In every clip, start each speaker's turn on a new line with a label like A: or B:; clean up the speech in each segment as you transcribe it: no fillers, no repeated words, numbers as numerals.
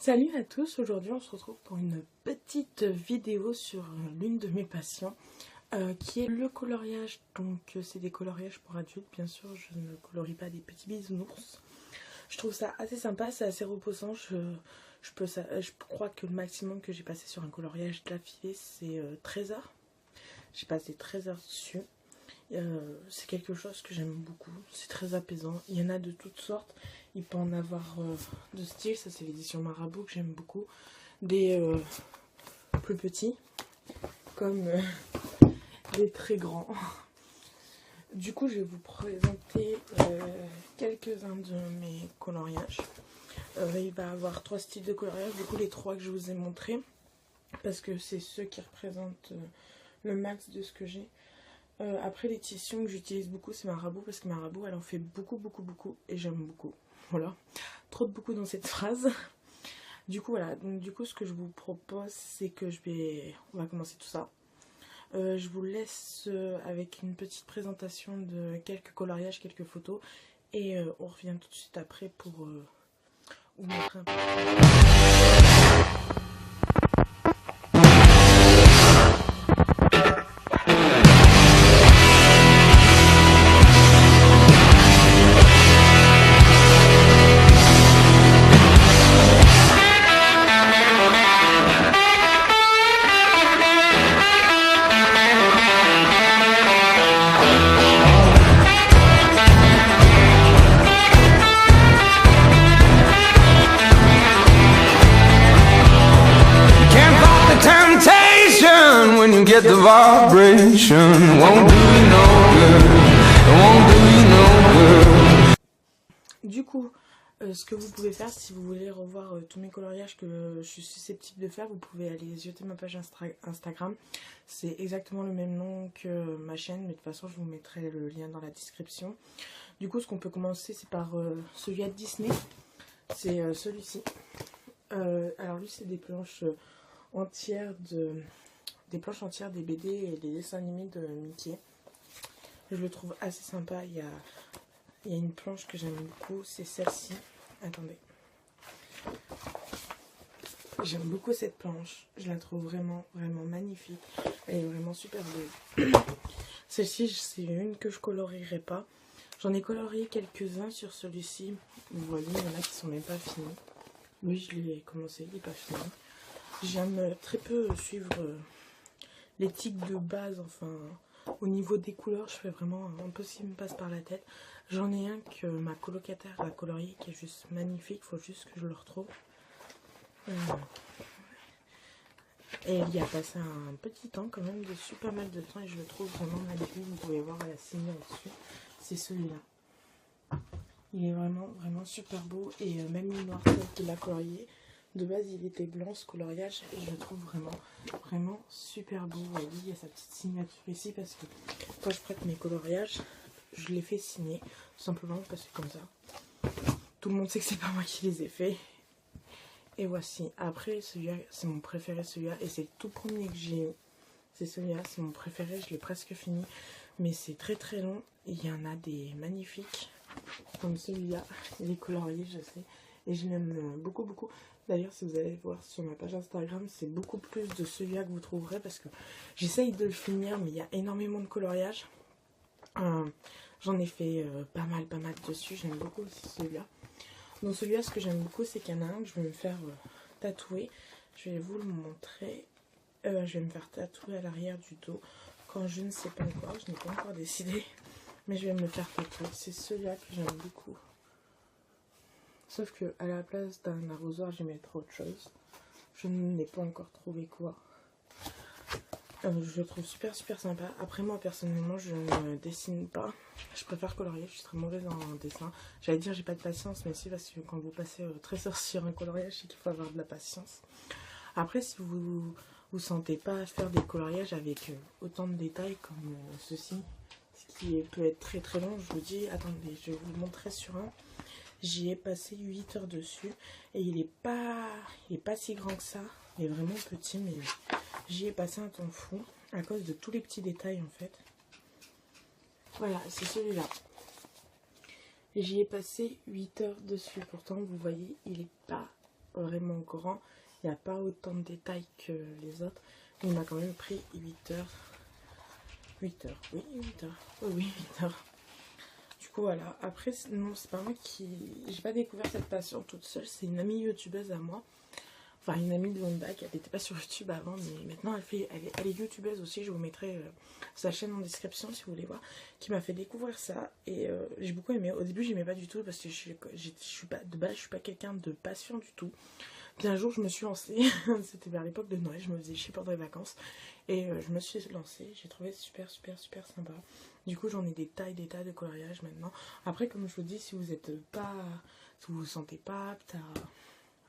A: Salut à tous, aujourd'hui on se retrouve pour une petite vidéo sur l'une de mes passions qui est le coloriage. Donc c'est des coloriages pour adultes, bien sûr je ne colorie pas des petits bisounours. Je trouve ça assez sympa, c'est assez reposant. Je crois que le maximum que j'ai passé sur un coloriage d'affilée c'est 13 heures. J'ai passé 13 heures dessus. C'est quelque chose que j'aime beaucoup, c'est très apaisant. Il y en a de toutes sortes, il peut en avoir de style, ça c'est l'édition Marabout que j'aime beaucoup. Des plus petits, comme des très grands. Du coup je vais vous présenter quelques-uns de mes coloriages. Il va y avoir 3 styles de coloriage, du coup les 3 que je vous ai montrés, parce que c'est ceux qui représentent le max de ce que j'ai. Après l'édition que j'utilise beaucoup c'est Marabout, parce que Marabout elle en fait beaucoup et j'aime beaucoup. Voilà, trop de beaucoup dans cette phrase. Du coup voilà, donc du coup ce que je vous propose c'est que on va commencer tout ça. Je vous laisse avec une petite présentation de quelques coloriages, quelques photos, et on revient tout de suite après pour vous montrer un peu.
B: Get the vibration, won't do you no good, won't do you no good.
A: Du coup, ce que vous pouvez faire, si vous voulez revoir tous mes coloriages que je suis susceptible de faire, vous pouvez aller jeter ma page Instagram. C'est exactement le même nom que ma chaîne, mais de toute façon je vous mettrai le lien dans la description. Du coup, ce qu'on peut commencer, c'est par celui à Disney. C'est celui-ci. Alors lui, c'est des planches entières des BD et des dessins animés de Mickey. Je le trouve assez sympa. Il y a une planche que j'aime beaucoup, c'est celle-ci. Attendez. J'aime beaucoup cette planche. Je la trouve vraiment magnifique. Elle est vraiment super belle. Celle-ci, c'est une que je colorierai pas. J'en ai colorié quelques-uns sur celui-ci. Vous voyez, il y en a qui sont même pas finis. Lui, je l'ai commencé, il n'est pas fini. J'aime très peu suivre les tics de base, enfin au niveau des couleurs je fais vraiment un peu ce qui me passe par la tête. J'en ai un que ma colocataire a colorié qui est juste magnifique, il faut juste que je le retrouve. Et il y a passé un petit temps quand même, dessus, pas mal de temps, et je le trouve vraiment magnifique. Vous pouvez voir la signe dessus, c'est celui-là. Il est vraiment super beau, et même le noir qu'il a colorié. De base, il était blanc ce coloriage et je le trouve vraiment super beau. Vous voyez, il y a sa petite signature ici parce que quand je prête mes coloriages, je les fais signer tout simplement parce que comme ça, tout le monde sait que c'est pas moi qui les ai faits. Et voici. Après, celui-là, c'est mon préféré, celui-là, et c'est le tout premier que j'ai eu. C'est celui-là, c'est mon préféré, je l'ai presque fini, mais c'est très long. Il y en a des magnifiques, comme celui-là, il est colorié, je sais, et je l'aime beaucoup. D'ailleurs, si vous allez voir sur ma page Instagram, c'est beaucoup plus de celui-là que vous trouverez parce que j'essaye de le finir, mais il y a énormément de coloriage. J'en ai fait pas mal dessus. J'aime beaucoup aussi celui-là. Donc celui-là, ce que j'aime beaucoup, c'est qu'il y en a un que je vais me faire tatouer. Je vais vous le montrer. Je vais me faire tatouer à l'arrière du dos. Quand je ne sais pas encore, je n'ai pas encore décidé. Mais je vais me le faire tatouer. C'est celui-là que j'aime beaucoup. Sauf que à la place d'un arrosoir, je vais mettre autre chose. Je n'ai pas encore trouvé quoi. Je le trouve super sympa. Après moi personnellement, je ne dessine pas. Je préfère colorier. Je suis très mauvaise en dessin. J'allais dire j'ai pas de patience, mais si, parce que quand vous passez 13 heures sur un coloriage, c'est qu'il faut avoir de la patience. Après, si vous sentez pas faire des coloriages avec autant de détails comme ceci, ce qui peut être très long, je vous dis, attendez, je vais vous le montrer sur un. J'y ai passé 8 heures dessus et il est pas si grand que ça. Il est vraiment petit, mais j'y ai passé un temps fou à cause de tous les petits détails en fait. Voilà, c'est celui-là. J'y ai passé 8 heures dessus. Pourtant, vous voyez, il est pas vraiment grand. Il n'y a pas autant de détails que les autres. Mais il m'a quand même pris 8 heures. 8 heures, oui 8 heures. Oui 8 heures. Du coup voilà, après non c'est pas moi qui... J'ai pas découvert cette passion toute seule, c'est une amie youtubeuse à moi. Enfin une amie de longue date, elle n'était pas sur YouTube avant, mais maintenant elle est youtubeuse aussi, je vous mettrai sa chaîne en description si vous voulez voir, qui m'a fait découvrir ça et j'ai beaucoup aimé. Au début j'aimais pas du tout parce que je suis pas de base, je suis pas quelqu'un de patient du tout. Puis un jour je me suis lancée, c'était vers l'époque de Noël, je me faisais chier pendant les vacances et je me suis lancée, j'ai trouvé super sympa. Du coup j'en ai des tas de coloriage maintenant. Après comme je vous dis, si vous êtes pas, si vous vous sentez pas apte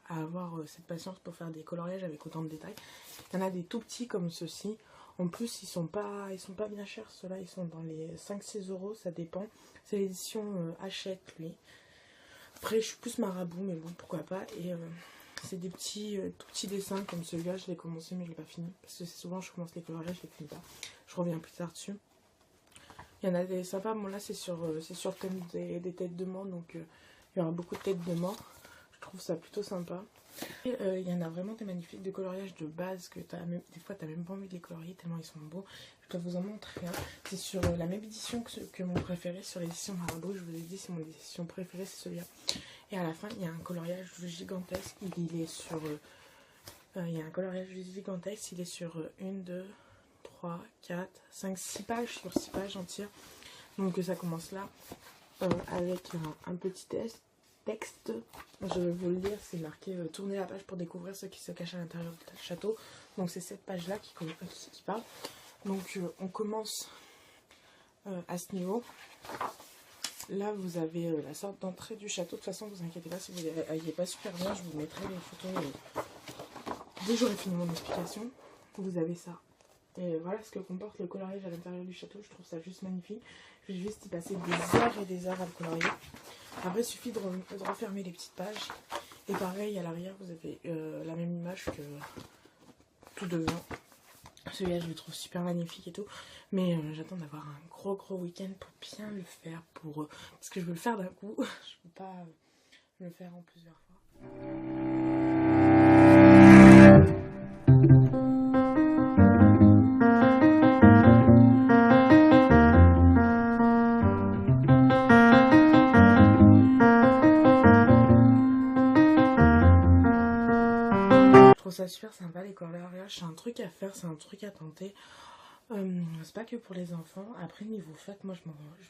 A: à avoir cette patience pour faire des coloriages avec autant de détails, il y en a des tout petits comme ceux-ci. En plus ils sont pas bien chers, ceux-là ils sont dans les 5-6 euros, ça dépend. C'est l'édition Hachette lui. Après je suis plus marabout mais bon pourquoi pas. Et c'est des petits, tout petits dessins comme celui-là, je l'ai commencé mais je l'ai pas fini. Parce que souvent je commence les coloriages, je les finis pas. Je reviens plus tard dessus. Il y en a des sympas, bon là c'est sur le thème des têtes de mort, donc il y aura beaucoup de têtes de mort. Je trouve ça plutôt sympa. Et, il y en a vraiment des magnifiques de coloriage de base que des fois tu n'as même pas envie de les colorier tellement ils sont beaux. Je dois vous en montrer un. C'est sur la même édition que mon préféré, sur l'édition Marabout. Je vous ai dit, c'est mon édition préférée, c'est celui-là. Et à la fin, il y a un coloriage gigantesque. Il est sur... il y a un coloriage gigantesque. Il est sur 1, 2, 3, 4, 5, 6 pages. Sur 6 pages entières. Donc ça commence là. Avec un petit texte. Je vais vous le lire. C'est marqué tournez la page pour découvrir ce qui se cache à l'intérieur du château. Donc c'est cette page-là qui parle. Donc on commence à ce niveau. Là, vous avez la sorte d'entrée du château. De toute façon, vous inquiétez pas, si vous ne voyez pas super bien, je vous mettrai les photos dès que j'aurai fini mon explication. Vous avez ça. Et voilà ce que comporte le coloriage à l'intérieur du château. Je trouve ça juste magnifique. Je vais juste y passer des heures et des heures à le colorier. Après, il suffit de refermer les petites pages. Et pareil, à l'arrière, vous avez la même image que tout devant. Celui-là, je le trouve super magnifique et tout. Mais j'attends d'avoir un gros week-end pour bien le faire. Parce que je veux le faire d'un coup. Je ne peux pas le faire en plusieurs fois. Je trouve ça super sympa les coloriages. C'est un truc à faire, c'est un truc à tenter. C'est pas que pour les enfants. Après niveau fête, moi je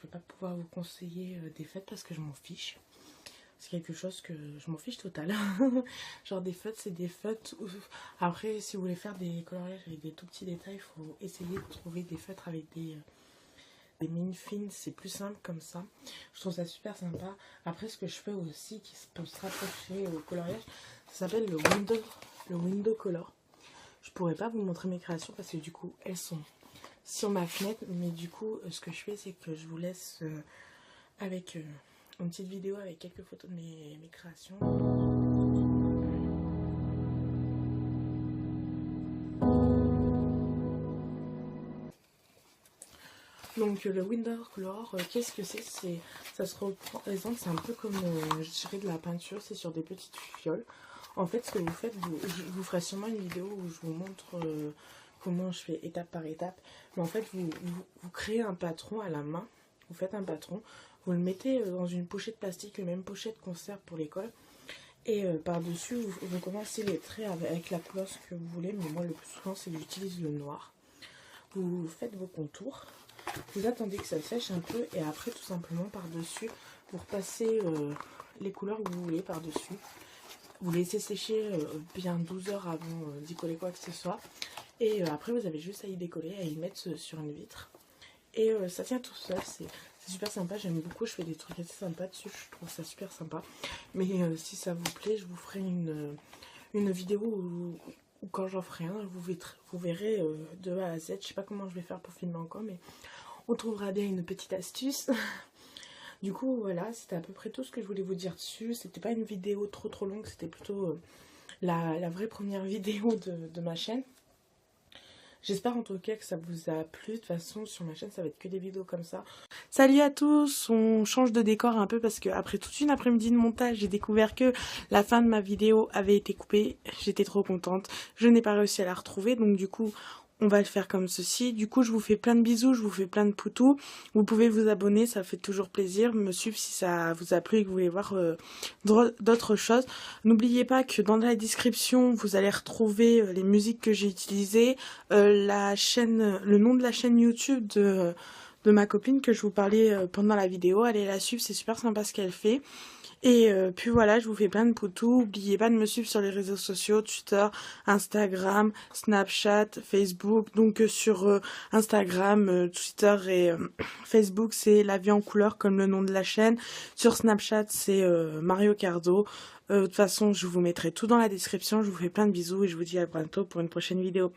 A: vais pas pouvoir vous conseiller des fêtes parce que je m'en fiche. C'est quelque chose que je m'en fiche total. Genre des fêtes, c'est des fêtes où... Après si vous voulez faire des coloriages avec des tout petits détails, il faut essayer de trouver des fêtes avec des mini fines, c'est plus simple comme ça. Je trouve ça super sympa. Après ce que je fais aussi qui peut se rapprocher au coloriage, ça s'appelle le window color. Je pourrais pas vous montrer mes créations parce que du coup elles sont sur ma fenêtre, mais du coup ce que je fais c'est que je vous laisse avec une petite vidéo avec quelques photos de mes créations. Donc le window color, qu'est-ce que c'est? Ça se représente, c'est un peu comme je dirais de la peinture, c'est sur des petites fioles. En fait, ce que vous faites, je vous ferai sûrement une vidéo où je vous montre comment je fais étape par étape. Mais en fait, vous créez un patron à la main. Vous faites un patron. Vous le mettez dans une pochette plastique, la même pochette qu'on sert pour l'école. Et par-dessus, vous commencez les traits avec la couleur que vous voulez. Mais moi, le plus souvent, c'est que j'utilise le noir. Vous faites vos contours. Vous attendez que ça sèche un peu. Et après, tout simplement, par-dessus, vous repassez les couleurs que vous voulez par-dessus. Vous laissez sécher bien 12 heures avant d'y coller quoi que ce soit. Et après, vous avez juste à y décoller, à y mettre sur une vitre. Et ça tient tout seul. C'est super sympa. J'aime beaucoup. Je fais des trucs assez sympas dessus. Je trouve ça super sympa. Mais si ça vous plaît, je vous ferai une vidéo où quand j'en ferai un, vous verrez de A à Z. Je sais pas comment je vais faire pour filmer encore, mais on trouvera bien une petite astuce. Du coup, voilà, c'était à peu près tout ce que je voulais vous dire dessus. C'était pas une vidéo trop longue, c'était plutôt la vraie première vidéo de ma chaîne. J'espère en tout cas que ça vous a plu. De toute façon, sur ma chaîne, ça va être que des vidéos comme ça. Salut à tous, on change de décor un peu parce que après toute une après-midi de montage, j'ai découvert que la fin de ma vidéo avait été coupée. J'étais trop contente, je n'ai pas réussi à la retrouver, donc du coup on va le faire comme ceci. Du coup je vous fais plein de bisous, je vous fais plein de poutous. Vous pouvez vous abonner, ça fait toujours plaisir, me suivre si ça vous a plu et que vous voulez voir d'autres choses. N'oubliez pas que dans la description vous allez retrouver les musiques que j'ai utilisées, la chaîne, le nom de la chaîne YouTube de ma copine que je vous parlais pendant la vidéo. Allez la suivre, c'est super sympa ce qu'elle fait. Et puis voilà, je vous fais plein de poutous. N'oubliez pas de me suivre sur les réseaux sociaux, Twitter, Instagram, Snapchat, Facebook. Donc sur Instagram, Twitter et Facebook, c'est La Vie en Couleur comme le nom de la chaîne. Sur Snapchat, c'est Mario Cardo. De toute façon, je vous mettrai tout dans la description. Je vous fais plein de bisous et je vous dis à bientôt pour une prochaine vidéo.